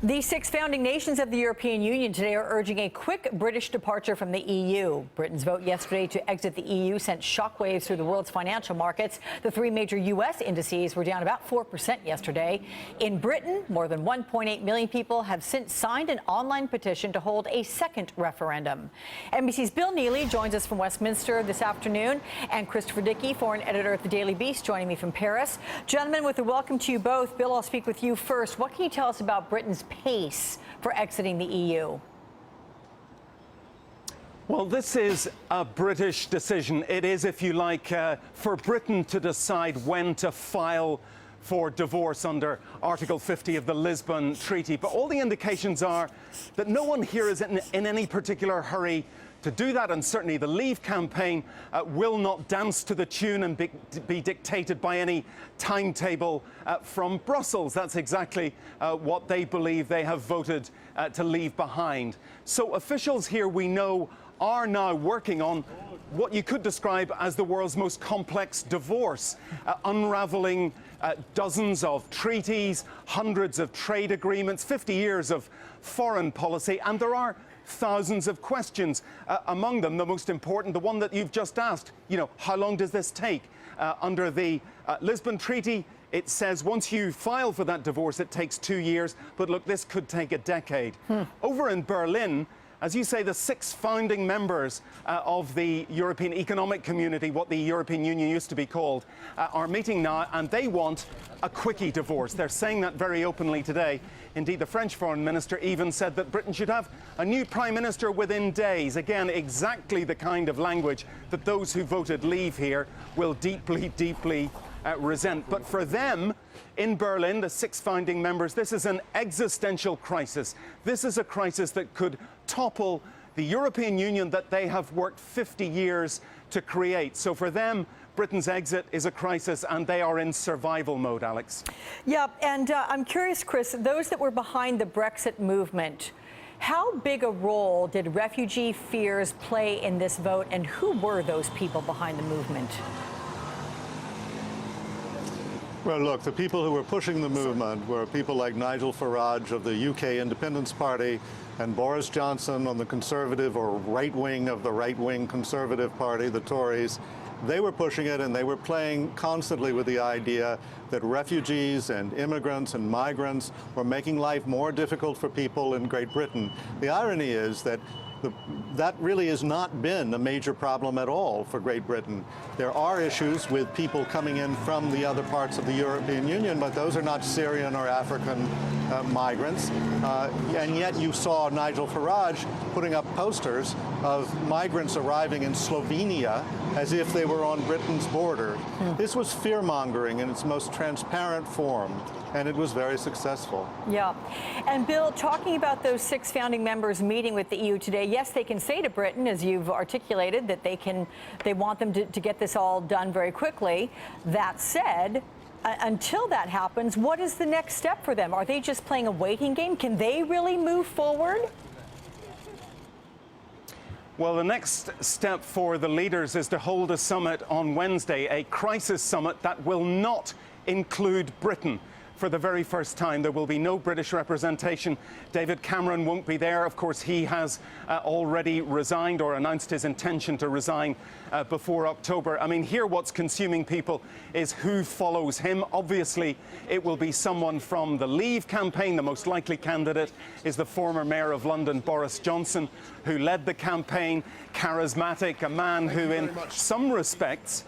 The 6 founding nations of the European Union today are urging a quick British departure from the EU. Britain's vote yesterday to exit the EU sent shockwaves through the world's financial markets. The 3 major U.S. indices were down about 4% yesterday. In Britain, more than 1.8 million people have since signed an online petition to hold a second referendum. NBC's Bill Neely joins us from Westminster this afternoon, and Christopher Dickey, foreign editor at the Daily Beast, joining me from Paris. Gentlemen, with a welcome to you both. Bill, I'll speak with you first. What can you tell us about Britain's pace for exiting the EU? Well, this is a British decision. It is, if you like, for Britain to decide when to file for divorce under Article 50 of the Lisbon Treaty. But all the indications are that no one here is in any particular hurry to do that, and certainly the Leave campaign will not dance to the tune and be dictated by any timetable from Brussels. That's exactly what they believe they have voted to leave behind. So officials here, we know, are now working on what you could describe as the world's most complex divorce, unraveling dozens of treaties, hundreds of trade agreements, 50 years of foreign policy, and there are thousands of questions. Among them, the most important, the one that you've just asked, how long does this take? Under the Lisbon Treaty, it says once you file for that divorce, it takes 2 years. But look, this could take a decade. Over in Berlin, as you say, the 6 founding members of the European Economic Community, what the European Union used to be called, are meeting now, and they want a quickie divorce. They're saying that very openly today. Indeed, the French Foreign Minister even said that Britain should have a new Prime Minister within days. Again, exactly the kind of language that those who voted Leave here will deeply, deeply resent. But for them, in Berlin, the 6 founding members, this is an existential crisis. This is a crisis that could topple the European Union that they have worked 50 years to create. So for them, Britain's exit is a crisis, and they are in survival mode, Alex. Yeah, and I'm curious, Chris, those that were behind the Brexit movement, how big a role did refugee fears play in this vote, and who were those people behind the movement? Well, look, the people who were pushing the movement were people like Nigel Farage of the UK Independence Party and Boris Johnson on the Conservative or right wing of the right-wing Conservative Party, the Tories. They were pushing it, and they were playing constantly with the idea that refugees and immigrants and migrants were making life more difficult for people in Great Britain. The irony is that that really has not been a major problem at all for Great Britain. There are issues with people coming in from the other parts of the European Union, but those are not Syrian or African migrants. And yet you saw Nigel Farage putting up posters of migrants arriving in Slovenia as if they were on Britain's border. This was fear-mongering in its most transparent form, and it was very successful. Yeah. And Bill, talking about those 6 founding members meeting with the EU today, yes, they can say to Britain, as you've articulated, that they want them to get this all done very quickly. That said, until that happens, what is the next step for them? Are they just playing a waiting game? Can they really move forward? Well, the next step for the leaders is to hold a summit on Wednesday, a crisis summit that will not include Britain. For the very first time, there will be no British representation. David Cameron won't be there. Of course, he has already resigned or announced his intention to resign before October. I mean, here what's consuming people is who follows him. Obviously, it will be someone from the Leave campaign. The most likely candidate is the former Mayor of London, Boris Johnson, who led the campaign. Charismatic, a man who in some respects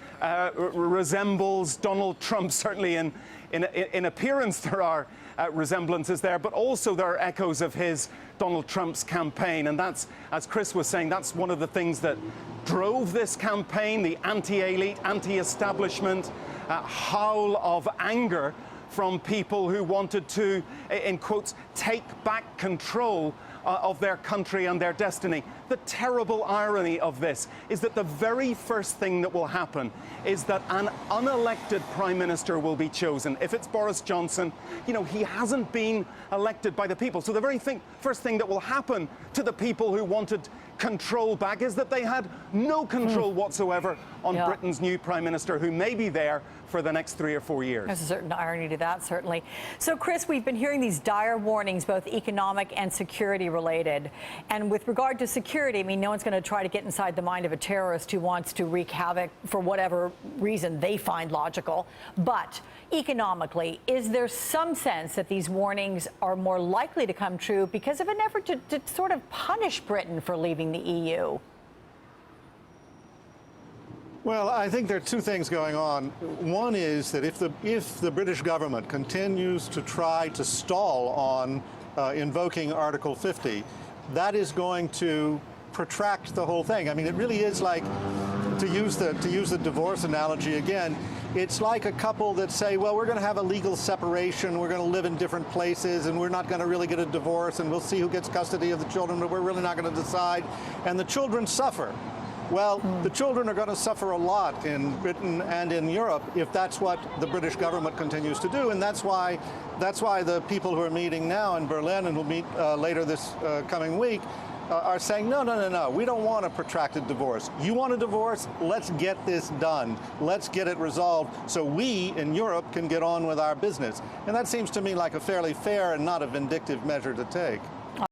resembles Donald Trump, certainly in appearance there are resemblances there, but also there are echoes of his Donald Trump's campaign. And that's, as Chris was saying, that's one of the things that drove this campaign, the anti-elite, anti-establishment howl of anger from people who wanted to, in quotes, take back control of their country and their destiny. The terrible irony of this is that the very first thing that will happen is that an unelected Prime Minister will be chosen. If it's Boris Johnson, you know, he hasn't been elected by the people. So the very first thing that will happen to the people who wanted control back is that they had no control whatsoever on Britain's new Prime Minister, who may be there for the next 3 or 4 years. There's a certain irony to that, certainly. So, Chris, we've been hearing these dire warnings, both economic and security related. And with regard to security, I mean, no one's going to try to get inside the mind of a terrorist who wants to wreak havoc for whatever reason they find logical. But economically, is there some sense that these warnings are more likely to come true because of an effort to sort of punish Britain for leaving the EU? Well, I think there are two things going on. One is that if the British government continues to try to stall on invoking Article 50, that is going to protract the whole thing. I mean, it really is like, to use the divorce analogy again, it's like a couple that say, well, we're going to have a legal separation, we're going to live in different places, and we're not going to really get a divorce, and we'll see who gets custody of the children, but we're really not going to decide. And the children suffer. Well, the children are going to suffer a lot in Britain and in Europe if that's what the British government continues to do, and that's why the people who are meeting now in Berlin and will meet later this coming week are saying, no, we don't want a protracted divorce. You want a divorce? Let's get this done. Let's get it resolved so we in Europe can get on with our business. And that seems to me like a fairly fair and not a vindictive measure to take.